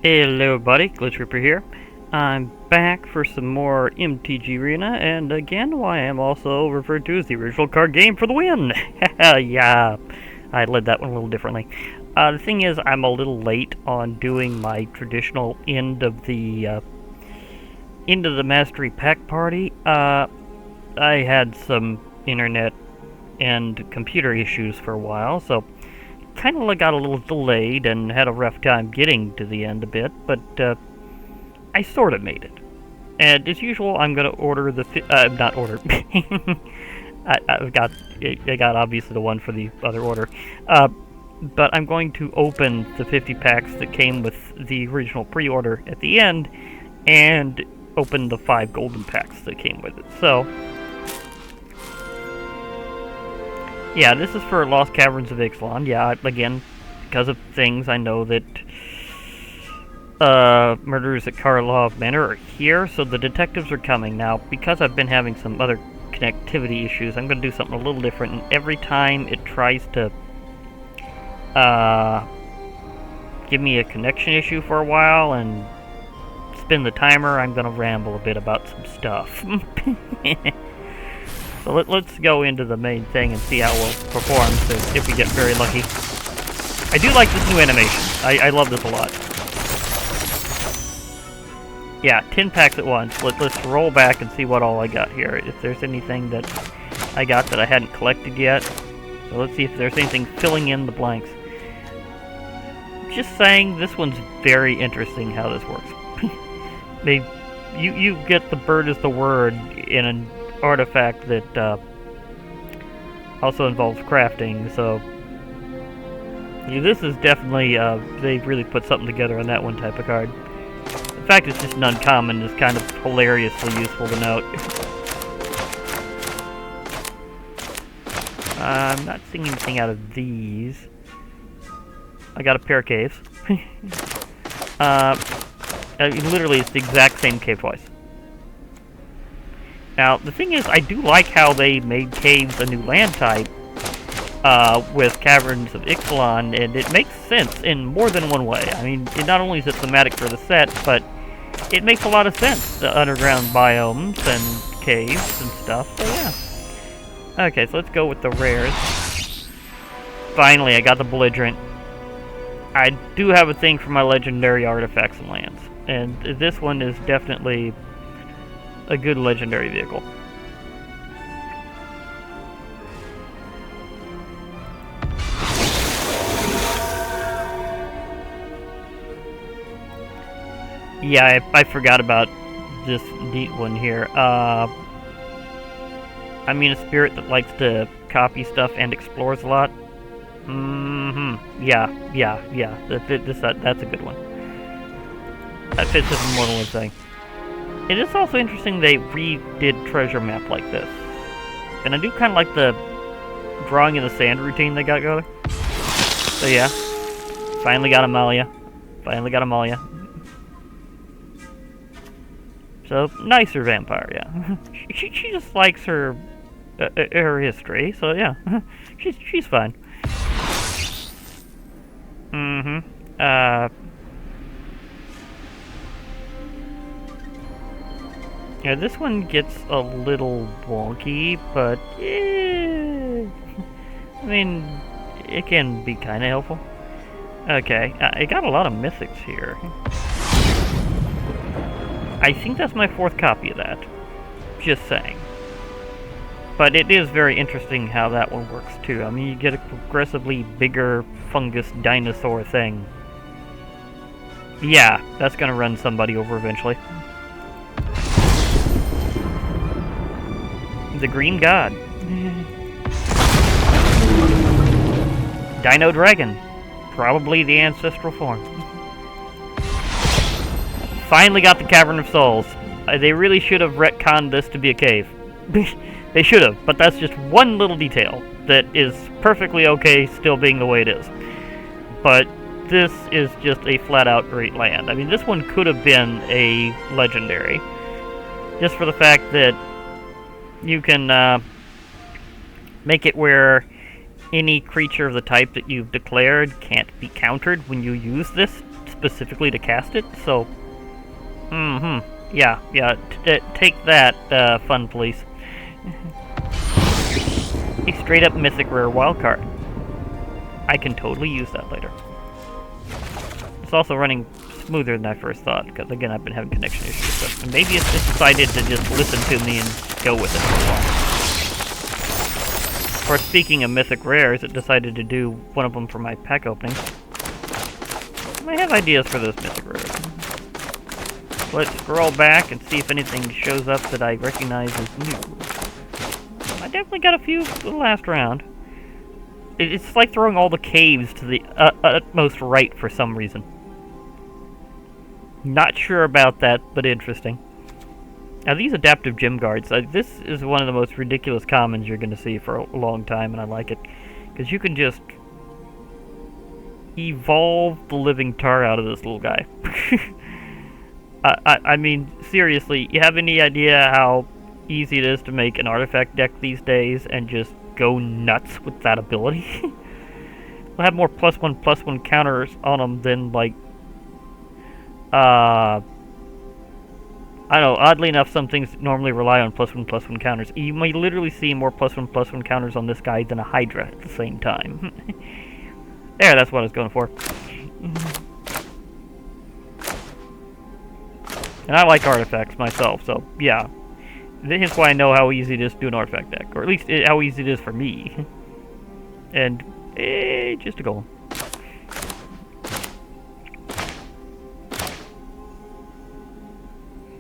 Hello everybody, Glitch Reaper here. I'm back for some more MTG Arena, and again, I am also referred to as the original card game for the win! Yeah, I led that one a little differently. The thing is, I'm a little late on doing my traditional end of the Mastery Pack party. I had some internet and computer issues for a while, so kind of got a little delayed and had a rough time getting to the end a bit, but I sort of made it. And as usual, I'm going to order the... not order. I got obviously the one for the other order. But I'm going to open the 50 packs that came with the original pre-order at the end, and open the 5 golden packs that came with it. So... yeah, this is for Lost Caverns of Ixalan. Yeah, again, because of things, I know that murderers at Karlov Manor are here, so the detectives are coming. Now, because I've been having some other connectivity issues, I'm going to do something a little different, and every time it tries to give me a connection issue for a while and spin the timer, I'm going to ramble a bit about some stuff. So let's go into the main thing and see how we'll perform, so if we get very lucky. I do like this new animation. I love this a lot. Yeah, 10 packs at once. Let's roll back and see what all I got here. If there's anything that I got that I hadn't collected yet. So let's see if there's anything filling in the blanks. Just saying, this one's very interesting how this works. You get the bird as the word in an artifact that also involves crafting, so yeah, this is definitely they've really put something together on that one type of card. The fact it's just an uncommon is kind of hilariously useful to note. I'm not seeing anything out of these. I got a pair of caves. Literally it's the exact same cave twice. Now, the thing is, I do like how they made caves a new land type with Caverns of Ixalan, and it makes sense in more than one way. I mean, it not only is it thematic for the set, but it makes a lot of sense. The underground biomes and caves and stuff, so yeah. Okay, so let's go with the rares. Finally, I got the Belligerent. I do have a thing for my legendary artifacts and lands, and this one is definitely a good legendary vehicle. Yeah, I forgot about this neat one here. I mean, a spirit that likes to copy stuff and explores a lot. Yeah. That's a good one. That fits with more than one thing. It is also interesting they redid Treasure Map like this. And I do kind of like the drawing in the sand routine they got going. So yeah. Finally got Amalia. So, nicer vampire, yeah. she just likes her history, so yeah. she's fine. Yeah, this one gets a little wonky, but I mean, it can be kind of helpful. Okay, I got a lot of mythics here. I think that's my 4th copy of that. Just saying. But it is very interesting how that one works too. I mean, you get a progressively bigger fungus dinosaur thing. Yeah, that's gonna run somebody over eventually. The Green God. Dino Dragon. Probably the ancestral form. Finally got the Cavern of Souls. They really should have retconned this to be a cave. They should have, but that's just one little detail that is perfectly okay still being the way it is. But this is just a flat-out great land. I mean, this one could have been a legendary. Just for the fact that you can make it where any creature of the type that you've declared can't be countered when you use this specifically to cast it, so... Yeah, take that, fun police. A straight-up mythic rare wildcard. I can totally use that later. It's also running smoother than I first thought, because again, I've been having connection issues, so maybe it's decided to just listen to me and go with it for a while. Of course, speaking of mythic rares, it decided to do one of them for my pack opening. I have ideas for those mythic rares. Let's scroll back and see if anything shows up that I recognize as new. I definitely got a few for the last round. It's like throwing all the caves to the utmost right for some reason. Not sure about that, but interesting. Now these adaptive gem guards, this is one of the most ridiculous commons you're going to see for a long time, and I like it. Because you can just evolve the living tar out of this little guy. I mean, seriously, you have any idea how easy it is to make an artifact deck these days and just go nuts with that ability? We'll have more +1/+1 counters on them than, like, I don't know, oddly enough, some things normally rely on +1/+1 counters. You may literally see more +1/+1 counters on this guy than a Hydra at the same time. There, that's what I was going for. And I like artifacts myself, so yeah. That's why I know how easy it is to do an artifact deck. Or at least how easy it is for me. And, just a golem.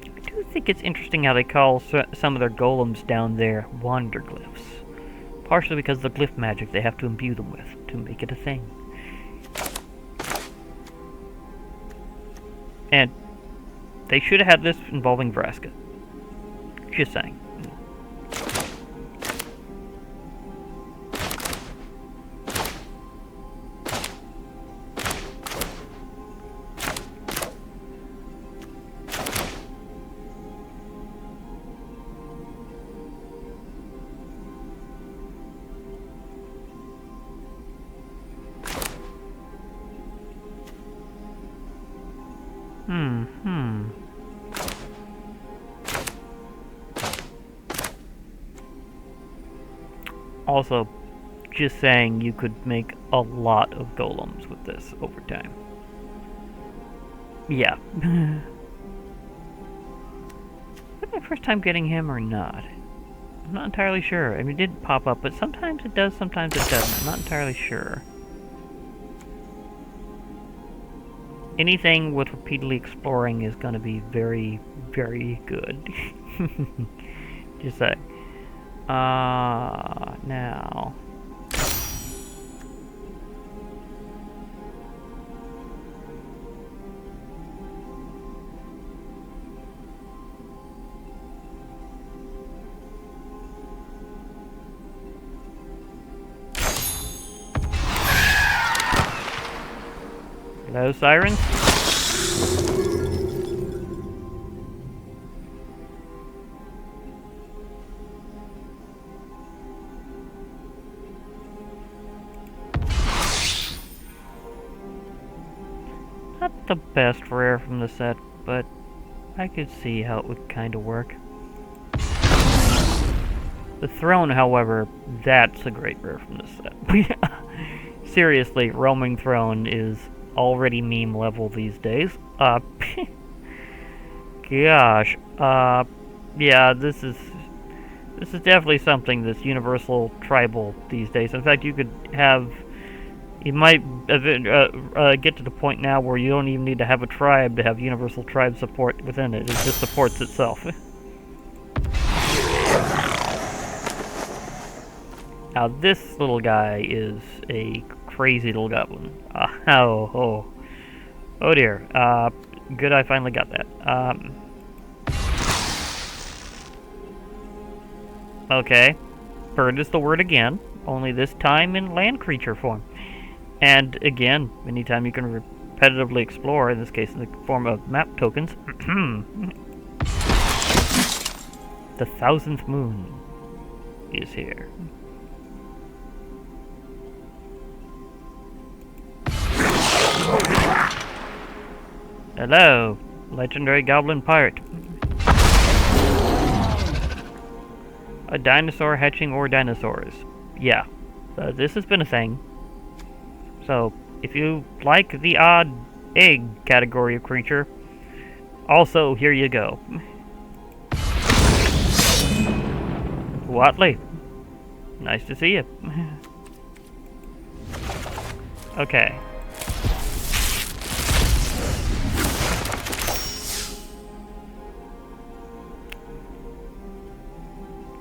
I do think it's interesting how they call some of their golems down there wanderglyphs. Partially because of the glyph magic they have to imbue them with to make it a thing. And they should have had this involving Vraska. Just saying. Also, just saying, you could make a lot of golems with this over time. Yeah. Is that my first time getting him or not? I'm not entirely sure. I mean, it did pop up, but sometimes it does, sometimes it doesn't. I'm not entirely sure. Anything with repeatedly exploring is going to be very, very good. Just saying. Now. Hello, sirens? Not the best rare from the set, but I could see how it would kind of work. The throne, however, that's a great rare from this set. Seriously, roaming throne is already meme level these days. Gosh. Yeah, this is definitely something that's universal tribal these days. In fact, you might get to the point now where you don't even need to have a tribe to have universal tribe support within it. It just supports itself. Now this little guy is a crazy little goblin. Oh dear. Good, I finally got that. Okay. Bird is the word again, only this time in land creature form. And again, anytime you can repetitively explore, in this case in the form of map tokens, the 1000th moon is here. Hello, legendary goblin pirate. A dinosaur hatching or dinosaurs. Yeah, this has been a thing. So, if you like the odd egg category of creature, also here you go. Watley, nice to see you. Okay.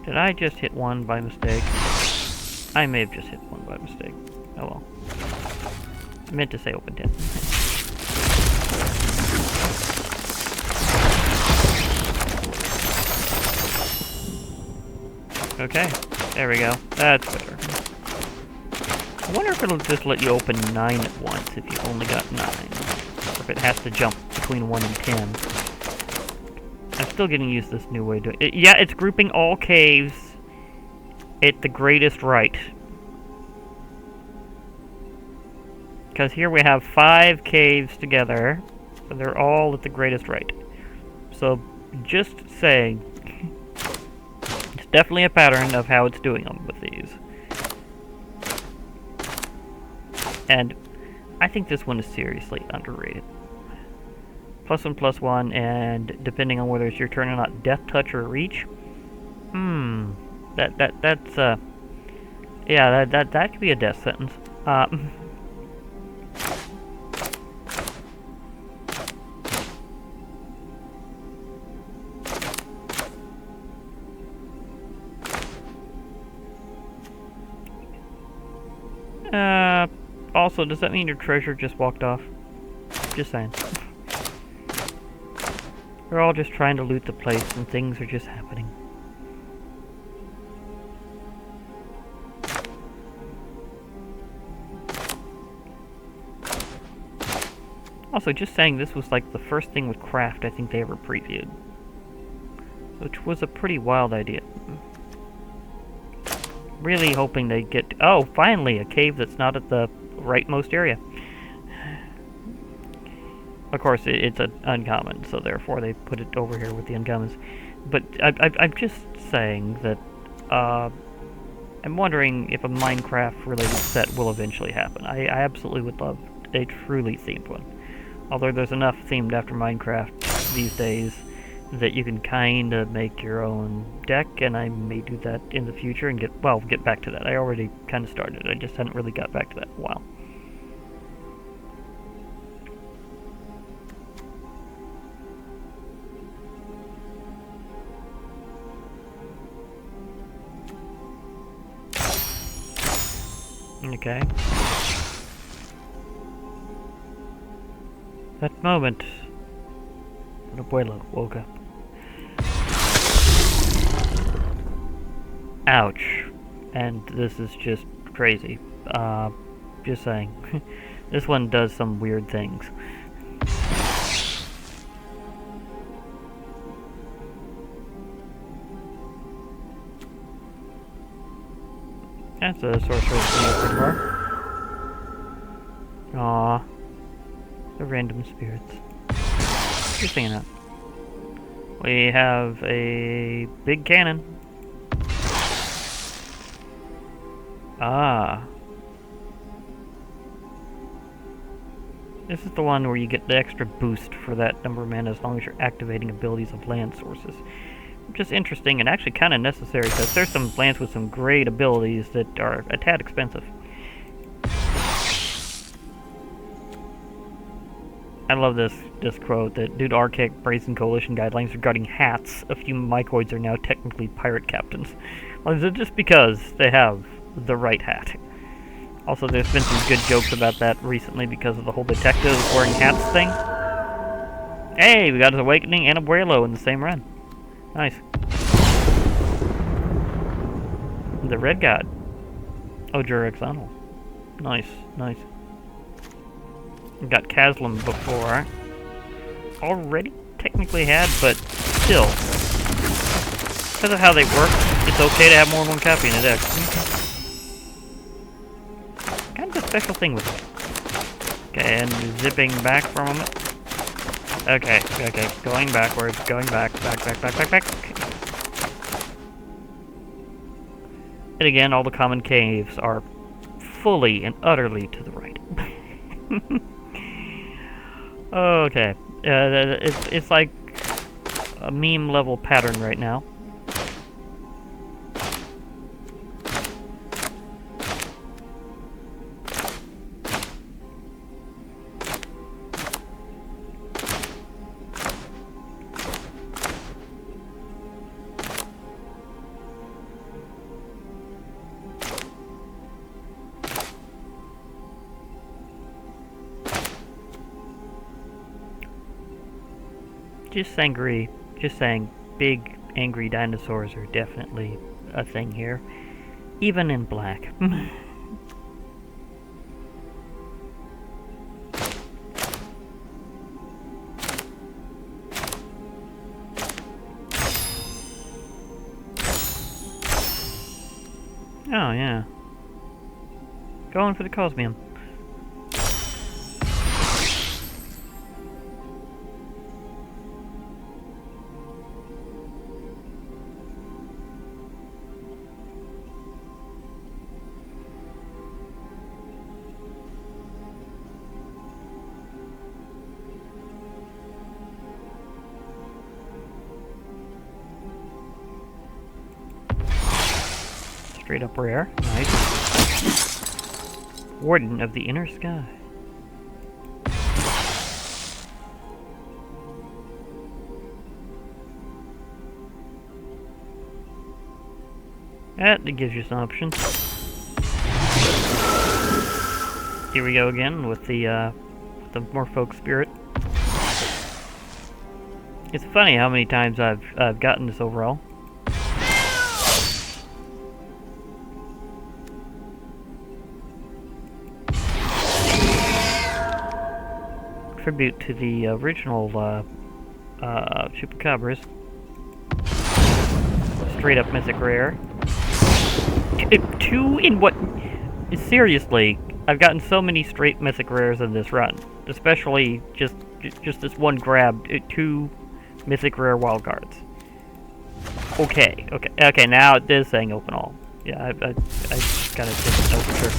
Did I just hit one by mistake? I may have just hit one by mistake. Oh well. I meant to say open 10. Okay, there we go. That's better. I wonder if it'll just let you open 9 at once if you've only got 9. Or if it has to jump between 1 and 10. I'm still getting used to this new way of doing it. Yeah, it's grouping all caves at the greatest right. Because here we have 5 caves together. So they're all at the greatest right. So, just saying. It's definitely a pattern of how it's doing them with these. And I think this one is seriously underrated. +1, +1, and depending on whether it's your turn or not, death touch or reach. That's yeah, that could be a death sentence. Also, does that mean your treasure just walked off? Just saying. We're all just trying to loot the place, and things are just happening. Also, just saying, this was like the first thing with craft I think they ever previewed. Which was a pretty wild idea. Really hoping they get... Oh, finally! A cave that's not at the rightmost area. Of course, it's an uncommon, so therefore they put it over here with the uncommons. But I'm just saying that I'm wondering if a Minecraft-related set will eventually happen. I absolutely would love a truly themed one. Although there's enough themed after Minecraft these days that you can kind of make your own deck, and I may do that in the future and get back to that. I already kind of started. I just hadn't really got back to that in a while. Okay. That moment, when Abuelo woke up. Ouch. And this is just crazy. Just saying. This one does some weird things. That's a sorcerer's pretty far. Aww. The random spirits. You're singing that. We have a big cannon. Ah. This is the one where you get the extra boost for that number of mana as long as you're activating abilities of land sources. Which is interesting and actually kind of necessary because there's some lands with some great abilities that are a tad expensive. I love this quote that due to archaic Brazen Coalition guidelines regarding hats, a few mycoids are now technically pirate captains. Well, is it just because they have the right hat? Also, there's been some good jokes about that recently because of the whole detectives wearing hats thing. Hey, we got his Awakening and Abuelo in the same run. Nice. The Red God. Overdue Ixalan. Nice, nice. Got Kaslam before. Already technically had, but still. Because of how they work, it's okay to have more than one copy in a deck. Kind of a special thing with it. Okay, and zipping back for a moment. Okay, okay. Going backwards, going back. And again, all the common caves are fully and utterly to the right. Okay. It's like a meme level pattern right now. Just saying, big angry dinosaurs are definitely a thing here, even in black. Oh yeah, going for the Cosmium. Straight up rare. Nice. Warden of the Inner Sky. That gives you some options. Here we go again with the Morphoke Spirit. It's funny how many times I've gotten this overall. Tribute to the original Chupacabras. Straight up mythic rare. Two in what? Seriously, I've gotten so many straight mythic rares in this run, especially just this one grab. Two mythic rare wild cards. Okay. Now it is saying open all. Yeah, I gotta just know for sure.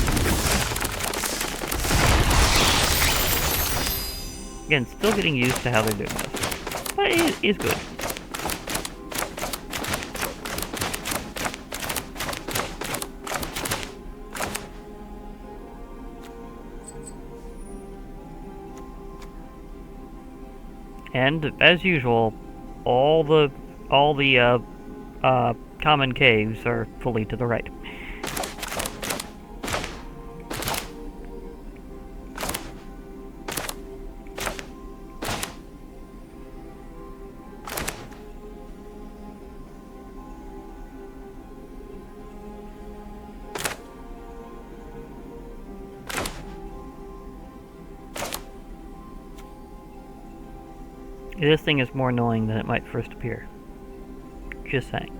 Again, still getting used to how they're doing this, but it is good. And as usual, all the common caves are fully to the right. This thing is more annoying than it might first appear. Just saying.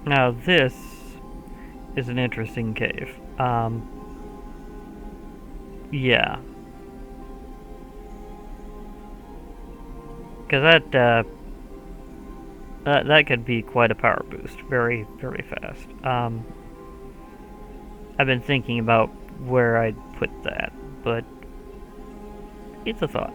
Now this is an interesting cave. Yeah. Because that could be quite a power boost, very, very fast. I've been thinking about where I'd put that, but it's a thought.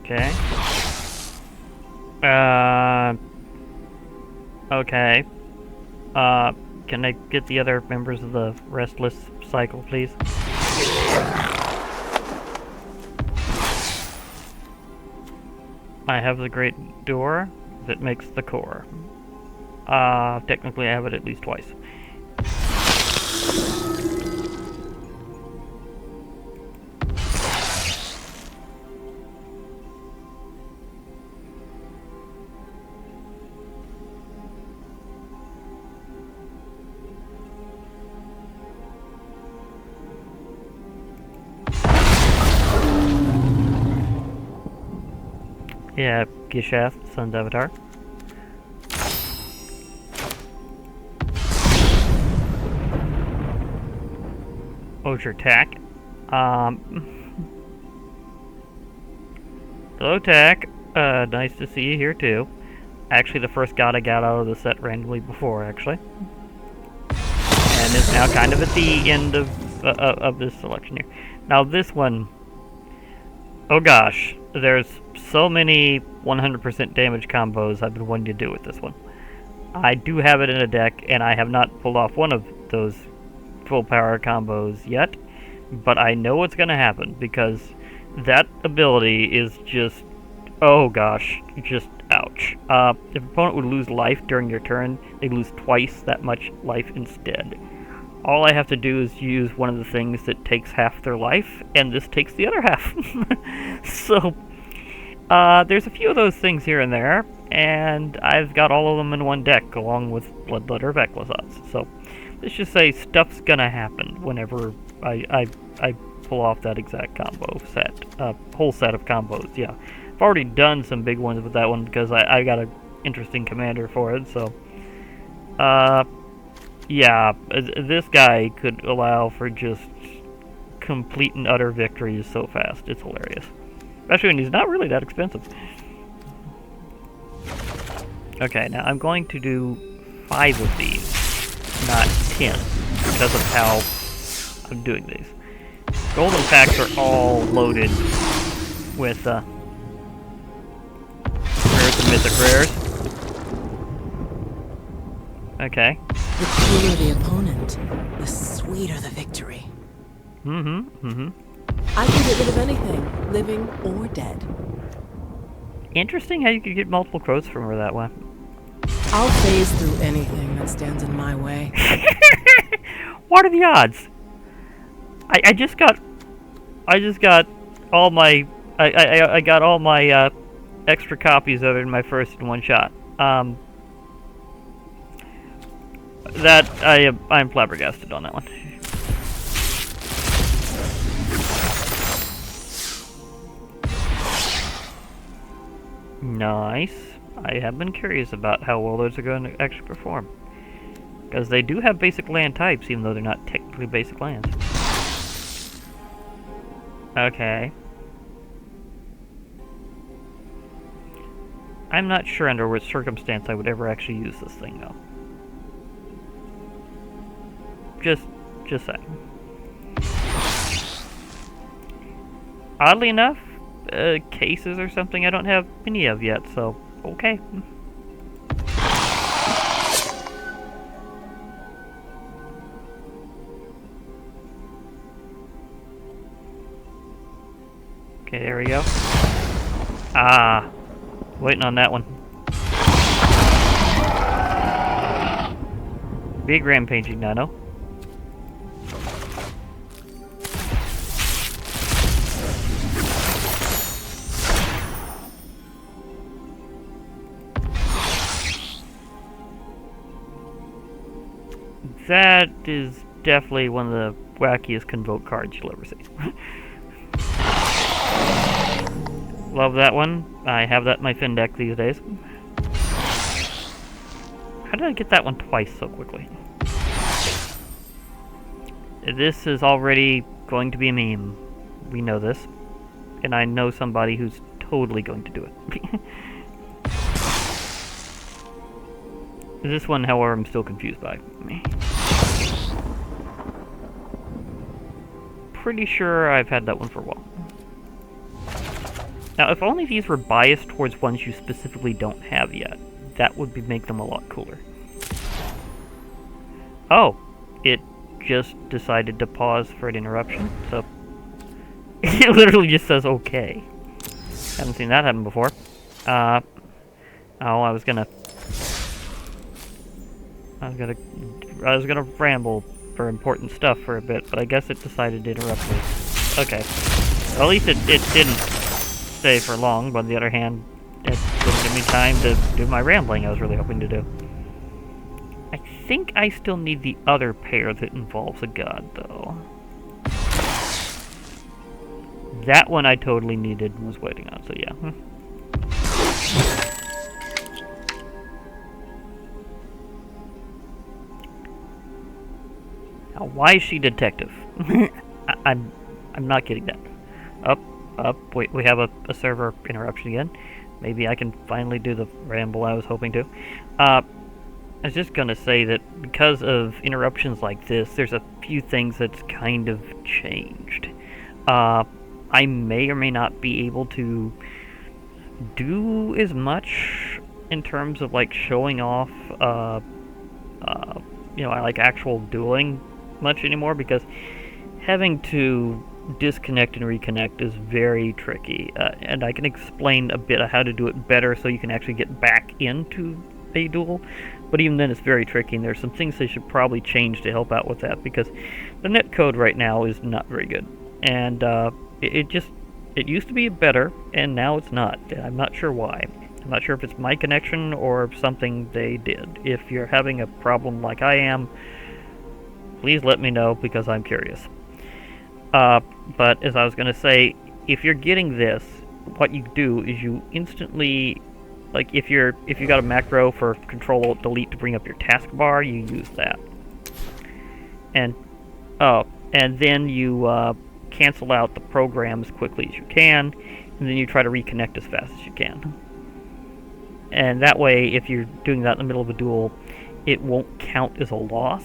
Okay. Okay. Can I get the other members of the Restless Cycle, please? I have the great door that makes the core. Technically I have it at least twice. Yeah, Gishath, Sun's Avatar. Osier Tack. Hello, Tack. Nice to see you here, too. Actually, the first god I got out of the set randomly before, actually. And is now kind of at the end of this selection here. Now, this one... Oh gosh, there's so many 100% damage combos I've been wanting to do with this one. I do have it in a deck, and I have not pulled off one of those full power combos yet, but I know what's going to happen, because that ability is just, oh gosh, just ouch. If an opponent would lose life during your turn, they lose twice that much life instead. All I have to do is use one of the things that takes half their life, and this takes the other half. So, there's a few of those things here and there, and I've got all of them in one deck, along with Bloodletter of Ecclesats. So, let's just say stuff's gonna happen whenever I pull off that exact combo set. Whole set of combos, yeah. I've already done some big ones with that one, because I got an interesting commander for it, so... yeah, this guy could allow for just complete and utter victories so fast. It's hilarious. Especially when he's not really that expensive. Okay, now I'm going to do 5 of these, not 10, because of how I'm doing these. Golden packs are all loaded with rares and mythic rares. Okay. The cooler the opponent, the sweeter the victory. I can get rid of anything, living or dead. Interesting how you could get multiple quotes from her that way. I'll phase through anything that stands in my way. What are the odds? I just got all my I got all my extra copies of it in my first in one shot. That I'm flabbergasted on that one. Nice. I have been curious about how well those are going to actually perform. Because they do have basic land types, even though they're not technically basic lands. Okay. I'm not sure under which circumstance I would ever actually use this thing, though. Just saying. Oddly enough, cases or something I don't have any of yet, so okay. Okay, there we go. Waiting on that one. Big rampaging nano. That is definitely one of the wackiest convoke cards you'll ever see. Love that one. I have that in my Fin deck these days. How did I get that one twice so quickly? This is already going to be a meme. We know this. And I know somebody who's totally going to do it. This one, however, I'm still confused by. Pretty sure I've had that one for a while. Now, if only these were biased towards ones you specifically don't have yet, that would make them a lot cooler. Oh, it just decided to pause for an interruption, so... It literally just says okay. Haven't seen that happen before. Oh, I was gonna ramble for important stuff for a bit, but I guess it decided to interrupt me. Okay. Well, at least it didn't stay for long, but on the other hand, it didn't give me time to do my rambling I was really hoping to do. I think I still need the other pair that involves a god, though. That one I totally needed and was waiting on, so yeah. Now, why is she detective? I'm not getting that. Up. Wait, we have a server interruption again. Maybe I can finally do the ramble I was hoping to. I was just gonna say that because of interruptions like this, there's a few things that's kind of changed. I may or may not be able to do as much in terms of like showing off, I like actual dueling much anymore, because having to disconnect and reconnect is very tricky, and I can explain a bit of how to do it better so you can actually get back into a duel, but even then it's very tricky, and there's some things they should probably change to help out with that, because the netcode right now is not very good, and it used to be better, and now it's not, and I'm not sure why. I'm not sure if it's my connection or something they did. If you're having a problem like I am, please let me know, because I'm curious. But as I was going to say, if you're getting this, what you do is you instantly, like if you got a macro for Control-Alt-Delete to bring up your taskbar, you use that. And then you cancel out the program as quickly as you can, and then you try to reconnect as fast as you can. And that way, if you're doing that in the middle of a duel, it won't count as a loss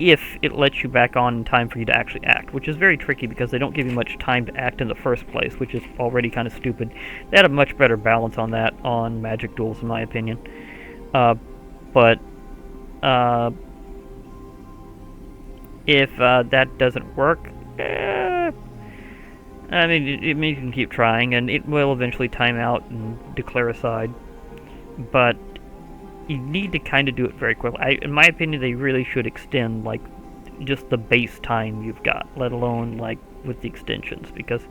if it lets you back on in time for you to actually act, which is very tricky because they don't give you much time to act in the first place, which is already kind of stupid. They had a much better balance on that on Magic Duels, in my opinion. But if that doesn't work, I mean, you can keep trying, and it will eventually time out and declare a side. But you need to kind of do it very quickly. In my opinion, they really should extend, like, just the base time you've got, let alone, like, with the extensions, because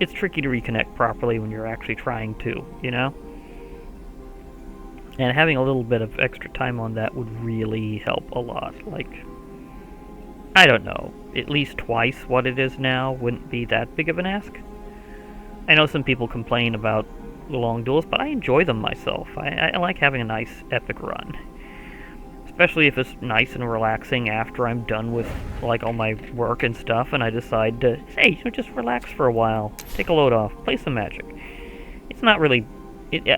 it's tricky to reconnect properly when you're actually trying to, you know? And having a little bit of extra time on that would really help a lot. Like, I don't know, at least twice what it is now wouldn't be that big of an ask. I know some people complain about the long duels, but I enjoy them myself. I like having a nice epic run, especially if it's nice and relaxing after I'm done with like all my work and stuff, and I decide to, hey, just relax for a while, take a load off, play some Magic. It's not really,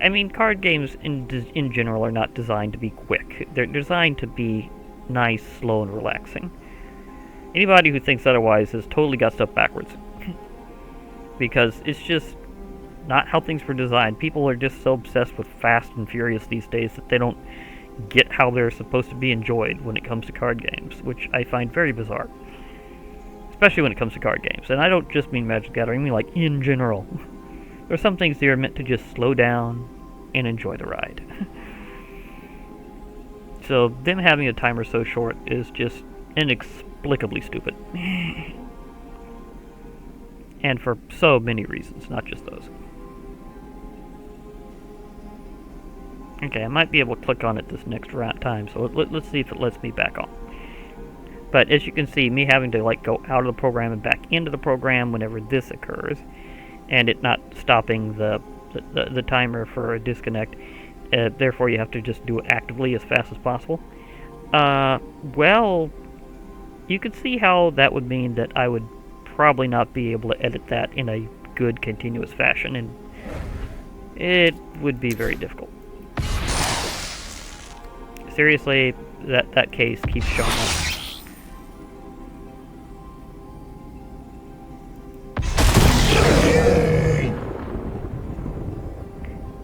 I mean, card games in general are not designed to be quick. They're designed to be nice, slow, and relaxing. Anybody who thinks otherwise has totally got stuff backwards, because it's just not how things were designed. People are just so obsessed with fast and furious these days that they don't get how they're supposed to be enjoyed when it comes to card games, which I find very bizarre. Especially when it comes to card games. And I don't just mean Magic the Gathering, I mean like in general. There are some things that are meant to just slow down and enjoy the ride. So them having a timer so short is just inexplicably stupid. And for so many reasons, not just those. Okay, I might be able to click on it this next time, so let's see if it lets me back on. But as you can see, me having to like go out of the program and back into the program whenever this occurs, and it not stopping the timer for a disconnect, therefore you have to just do it actively as fast as possible. Well, you can see how that would mean that I would probably not be able to edit that in a good continuous fashion, and it would be very difficult. Seriously, that case keeps showing up.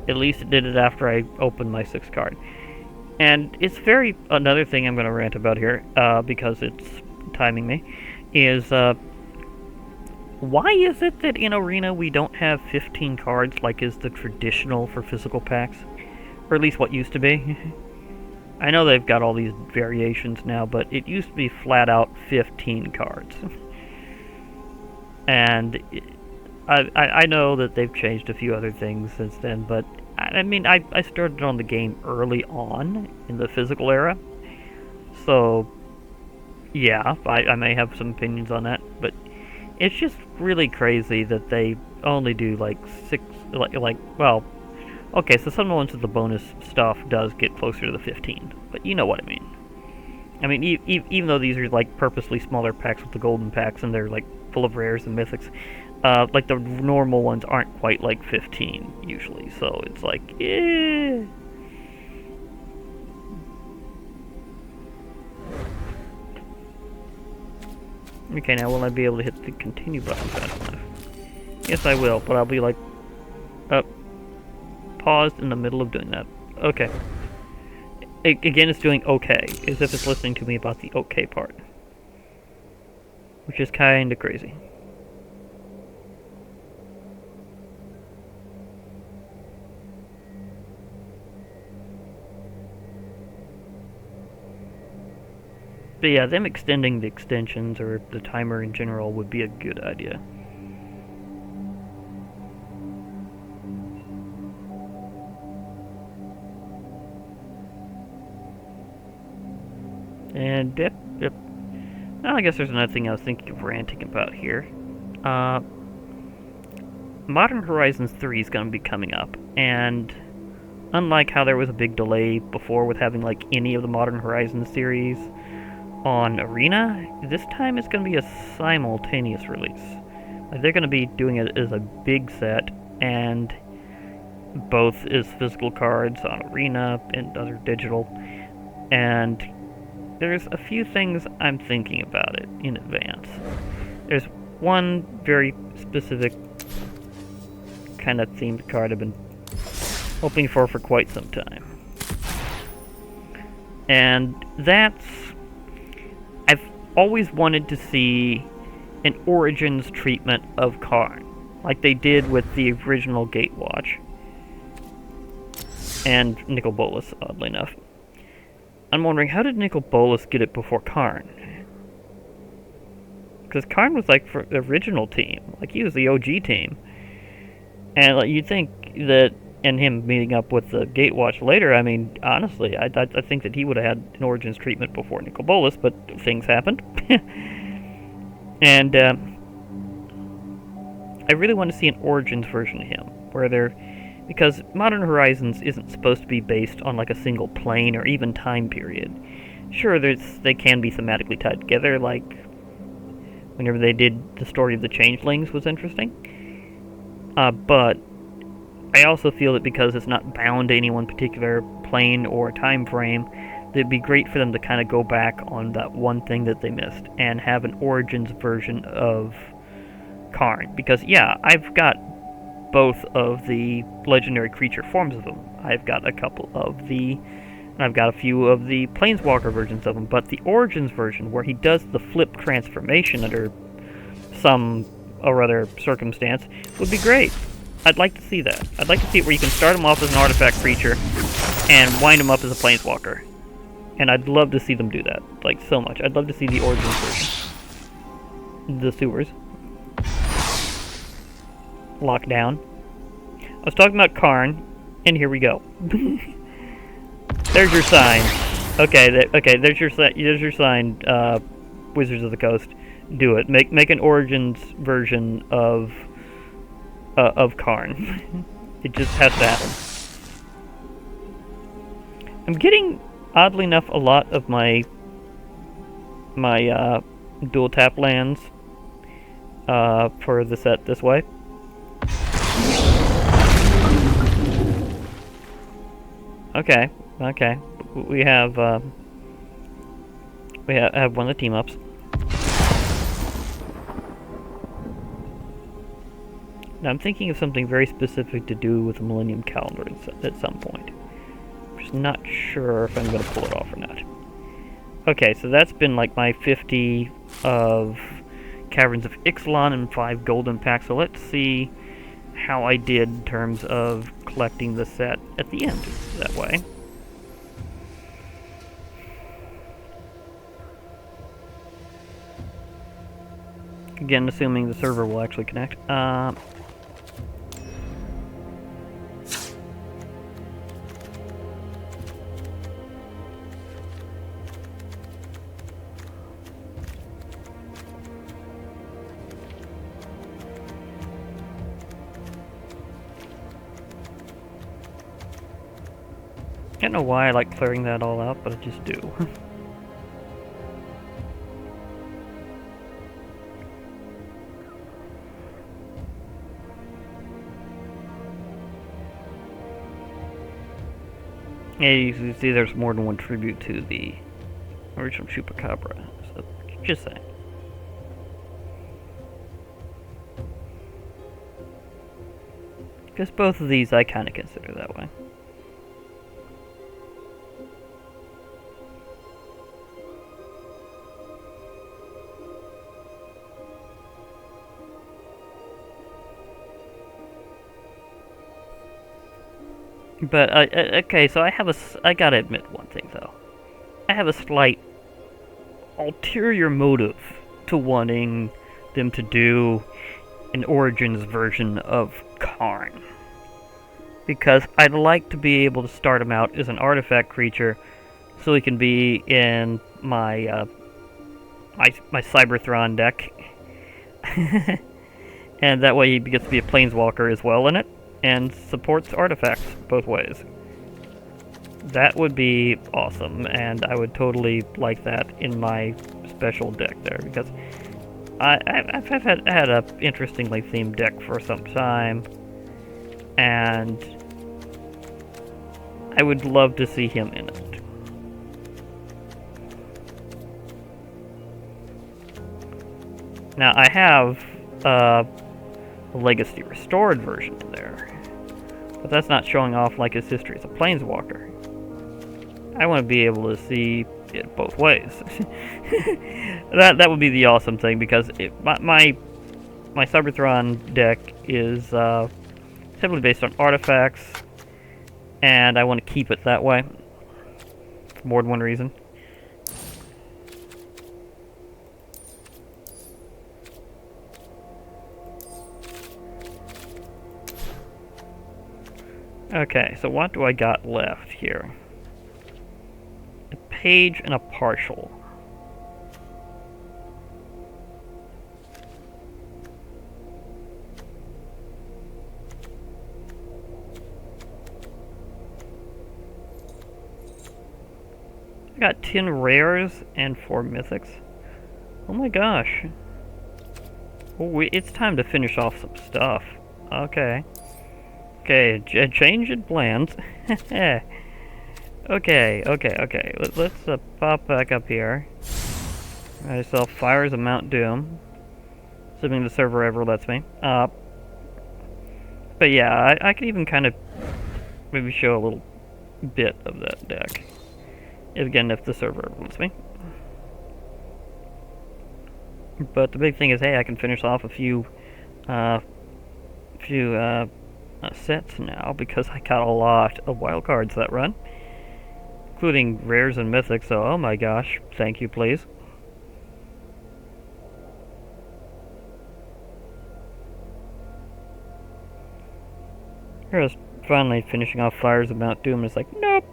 At least it did it after I opened my 6th card. And it's another thing I'm going to rant about here, because it's timing me, is Why is it that in Arena we don't have 15 cards like is the traditional for physical packs? Or at least what used to be. I know they've got all these variations now, but it used to be flat out 15 cards. And I know that they've changed a few other things since then, but I mean, I started on the game early on in the physical era. So, yeah, I may have some opinions on that, but it's just really crazy that they only do like 6, well, okay, so some ones of the bonus stuff does get closer to the 15, but you know what I mean. I mean, even though these are like purposely smaller packs with the golden packs and they're like full of rares and mythics, like the normal ones aren't quite like 15 usually, so it's like, eh. Okay, now will I be able to hit the continue button fast enough? Yes, I will, but I'll be like, paused in the middle of doing that. Okay. Again, it's doing okay, as if it's listening to me about the okay part. Which is kinda crazy. But yeah, them extending the extensions or the timer in general would be a good idea. And yep. Well, I guess there's another thing I was thinking of ranting about here. Modern Horizons 3 is going to be coming up, and unlike how there was a big delay before with having like any of the Modern Horizons series on Arena, this time it's going to be a simultaneous release. Like, they're going to be doing it as a big set, and both as physical cards on Arena and other digital. And there's a few things I'm thinking about it in advance. There's one very specific kind of themed card I've been hoping for quite some time. And that's... I've always wanted to see an Origins treatment of Karn, like they did with the original Gatewatch. And Nicol Bolas, oddly enough. I'm wondering, how did Nicol Bolas get it before Karn? Because Karn was like for the original team. Like, he was the OG team. And like, you'd think that, and him meeting up with the Gatewatch later, I mean, honestly, I think that he would have had an Origins treatment before Nicol Bolas, but things happened. And I really want to see an Origins version of him, where they're... Because Modern Horizons isn't supposed to be based on like a single plane or even time period. Sure, they can be thematically tied together, like whenever they did the story of the Changelings was interesting. But I also feel that because it's not bound to any one particular plane or time frame, that it'd be great for them to kind of go back on that one thing that they missed and have an Origins version of Karn. Because, yeah, I've got both of the legendary creature forms of them. I've got a couple of the... and I've got a few of the Planeswalker versions of them, but the Origins version, where he does the flip transformation under some or other circumstance, would be great. I'd like to see that. I'd like to see it where you can start him off as an artifact creature and wind him up as a Planeswalker. And I'd love to see them do that, like, so much. I'd love to see the Origins version. The sewers. Lockdown. I was talking about Karn, and here we go. There's your sign. Okay, there's your sign, Wizards of the Coast. Do it. Make an Origins version of Karn. It just has to happen. I'm getting, oddly enough, a lot of my dual tap lands for the set this way. Okay. We have one of the team ups. Now I'm thinking of something very specific to do with the Millennium Calendar at some point. I'm just not sure if I'm going to pull it off or not. Okay, so that's been like my 50 of Caverns of Ixalan and 5 golden packs. So let's see how I did in terms of collecting the set at the end that way. Again, assuming the server will actually connect. I don't know why I like clearing that all out, but I just do. Yeah, you can see there's more than one tribute to the original Chupacabra, so just saying. Because both of these I kind of consider that way. But, okay, so I gotta admit one thing, though. I have a slight ulterior motive to wanting them to do an Origins version of Karn. Because I'd like to be able to start him out as an artifact creature, so he can be in my, my Cyberthron deck. And that way he gets to be a Planeswalker as well in it, and supports artifacts both ways. That would be awesome, and I would totally like that in my special deck there, because I've had a interestingly themed deck for some time, and I would love to see him in it. Now, I have a Legacy Restored version in there, but that's not showing off like his history as a Planeswalker. I want to be able to see it both ways. That would be the awesome thing, because my Cyberthron deck is heavily based on artifacts, and I want to keep it that way for more than one reason. Okay, so what do I got left here? A page and a partial. I got 10 rares and 4 mythics. Oh my gosh. Oh, it's time to finish off some stuff. Okay. Okay, change in plans. Okay. Let's pop back up here. Myself Fires of Mount Doom, assuming the server ever lets me. But yeah, I could even kind of maybe show a little bit of that deck. Again, if the server ever lets me. But the big thing is, hey, I can finish off a few sets now, because I got a lot of wildcards that run, including rares and mythics, so oh my gosh, thank you please. Here's finally finishing off Fires of Mount Doom, and it's like, nope.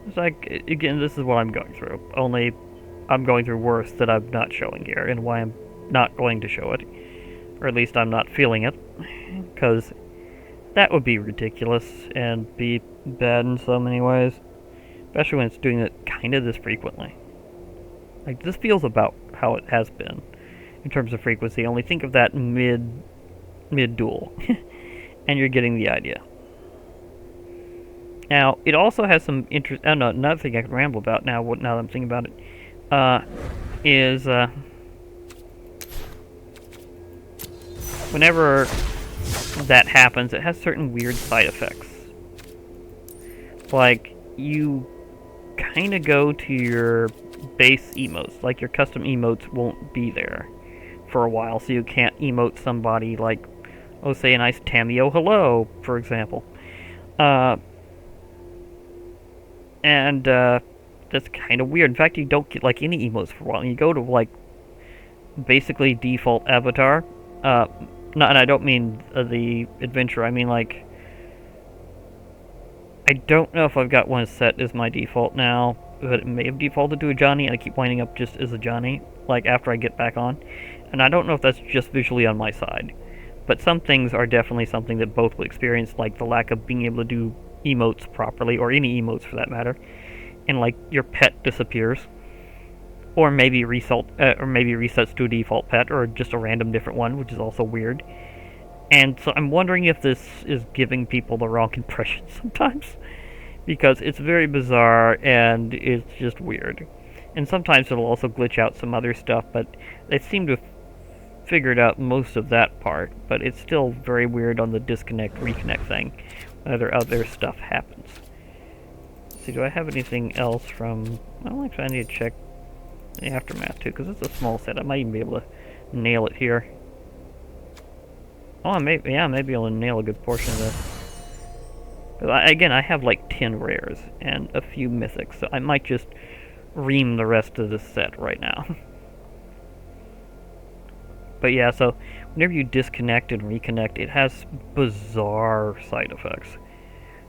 It's like, again, this is what I'm going through, only I'm going through worse that I'm not showing here, and why I'm not going to show it. Or at least I'm not feeling it, because that would be ridiculous and be bad in so many ways, especially when it's doing it kind of this frequently. Like, this feels about how it has been in terms of frequency, only think of that mid-duel, and you're getting the idea. Now, it also has some interest. Oh no, another thing I can ramble about now that I'm thinking about it, is whenever that happens, it has certain weird side effects. Like, you kind of go to your base emotes. Like, your custom emotes won't be there for a while, so you can't emote somebody like, oh, say a nice Tamio hello, for example. And that's kind of weird. In fact, you don't get like any emotes for a while. You go to like basically default avatar. Not, and I don't mean the adventure. I mean like, I don't know if I've got one set as my default now, but it may have defaulted to a Johnny, and I keep winding up just as a Johnny, like after I get back on. And I don't know if that's just visually on my side, but some things are definitely something that both will experience, like the lack of being able to do emotes properly, or any emotes for that matter, and like your pet disappears, or maybe resets to a default pet, or just a random different one, which is also weird. And so I'm wondering if this is giving people the wrong impression sometimes, because it's very bizarre and it's just weird. And sometimes it'll also glitch out some other stuff, but they seem to have figured out most of that part, but it's still very weird on the disconnect reconnect thing, whether other stuff happens. Let's see, do I have anything else from... I don't think I need to check the aftermath too, because it's a small set. I might even be able to nail it here. Oh, maybe I'll nail a good portion of this. Again, I have like 10 rares and a few mythics, so I might just ream the rest of this set right now. But yeah, so whenever you disconnect and reconnect, it has bizarre side effects.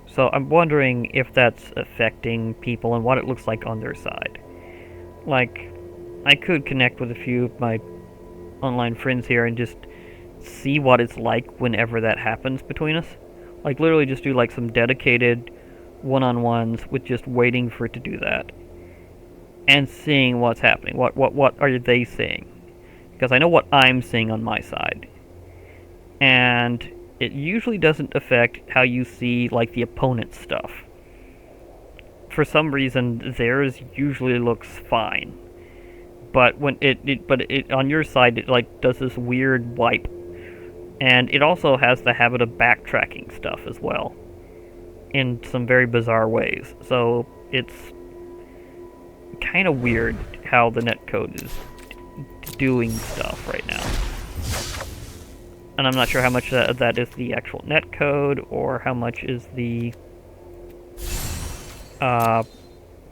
So I'm wondering if that's affecting people and what it looks like on their side. Like, I could connect with a few of my online friends here and just see what it's like whenever that happens between us. Like, literally just do like some dedicated one-on-ones with just waiting for it to do that. And seeing what's happening. What are they seeing? Because I know what I'm seeing on my side. And it usually doesn't affect how you see, like, the opponent's stuff. For some reason, theirs usually looks fine. But when it on your side, it, like, does this weird wipe. And it also has the habit of backtracking stuff as well. In some very bizarre ways. So, it's kind of weird how the netcode is doing stuff right now. And I'm not sure how much that is the actual netcode, or how much is the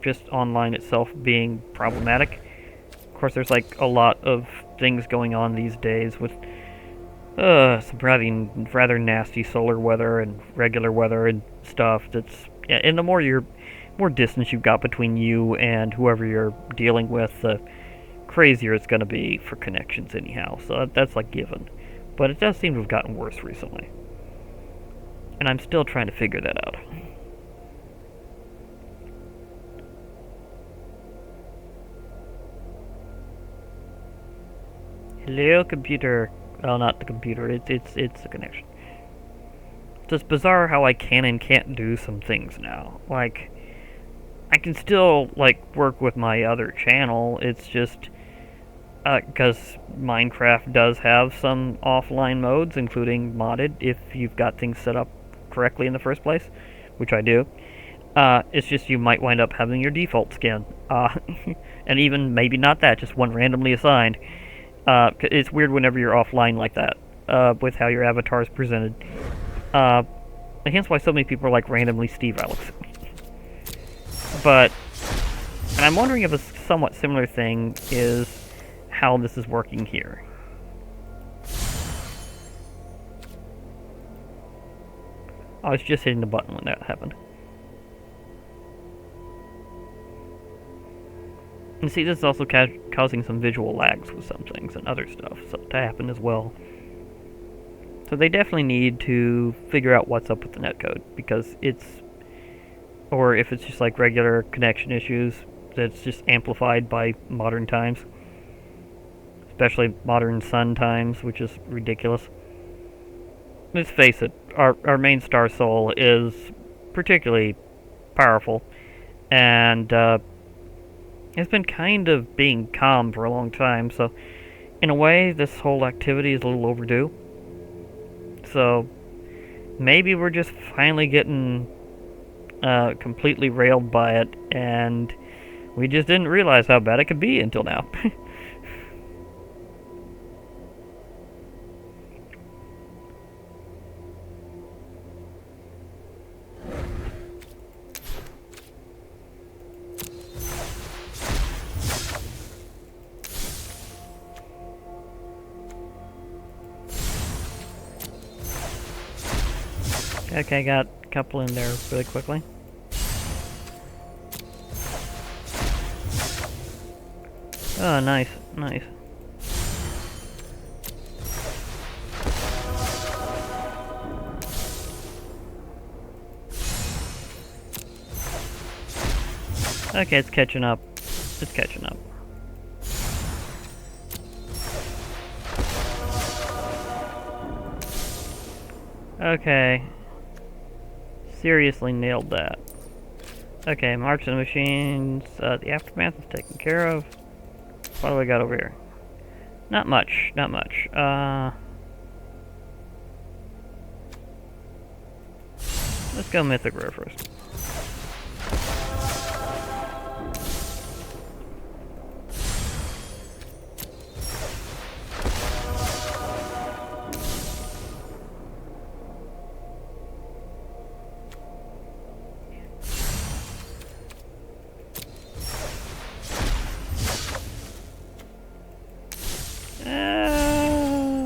just online itself being problematic. Of course, there's like a lot of things going on these days with some rather nasty solar weather and regular weather and stuff. That's, yeah, and the more distance you've got between you and whoever you're dealing with, the crazier it's going to be for connections anyhow. So that's like given. But it does seem to have gotten worse recently. And I'm still trying to figure that out. Hello, computer. Well, not the computer. It's the connection. It's just bizarre how I can and can't do some things now. Like, I can still, like, work with my other channel. It's just because Minecraft does have some offline modes, including modded, if you've got things set up correctly in the first place, which I do. It's just you might wind up having your default skin. And even maybe not that, just one randomly assigned. It's weird whenever you're offline like that, with how your avatar is presented. Hence why so many people are like randomly Steve Alex. But, and I'm wondering if a somewhat similar thing is how this is working here. I was just hitting the button when that happened. And see, this is also causing some visual lags with some things and other stuff so to happen as well. So they definitely need to figure out what's up with the netcode, because it's, or if it's just like regular connection issues that's just amplified by modern times. Especially modern sun times, which is ridiculous. Let's face it, our main star soul is particularly powerful, and it's been kind of being calm for a long time, so in a way this whole activity is a little overdue. So maybe we're just finally getting completely railed by it, and We just didn't realize how bad it could be until now. Okay, got a couple in there really quickly. Oh, nice, nice. Okay, it's catching up. It's catching up. Okay. Seriously nailed that. Okay, March of the Machines. The Aftermath is taken care of. What do we got over here? Not much, not much. Let's go Mythic Rare first.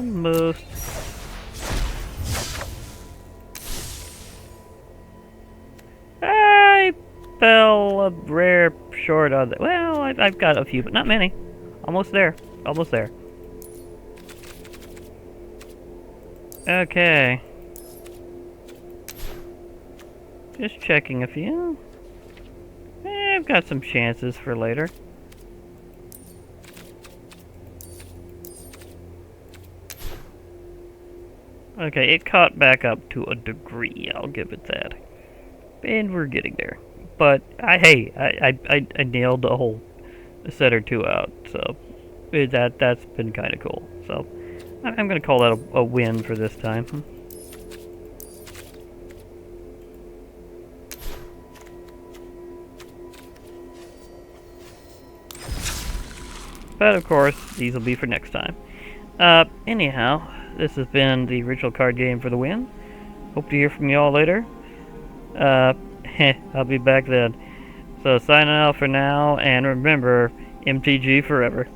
Most. I fell a rare short on that. Well, I've got a few, but not many. Almost there. Almost there. Okay. Just checking a few. I've got some chances for later. Okay, it caught back up to a degree, I'll give it that. And we're getting there. But, I nailed a whole set or two out, so that's been kind of cool. So, I'm going to call that a win for this time. But, of course, these will be for next time. Anyhow, this has been the Ritual Card Game for the win. Hope to hear from you all later. I'll be back then. So signing out for now, and remember, MTG forever.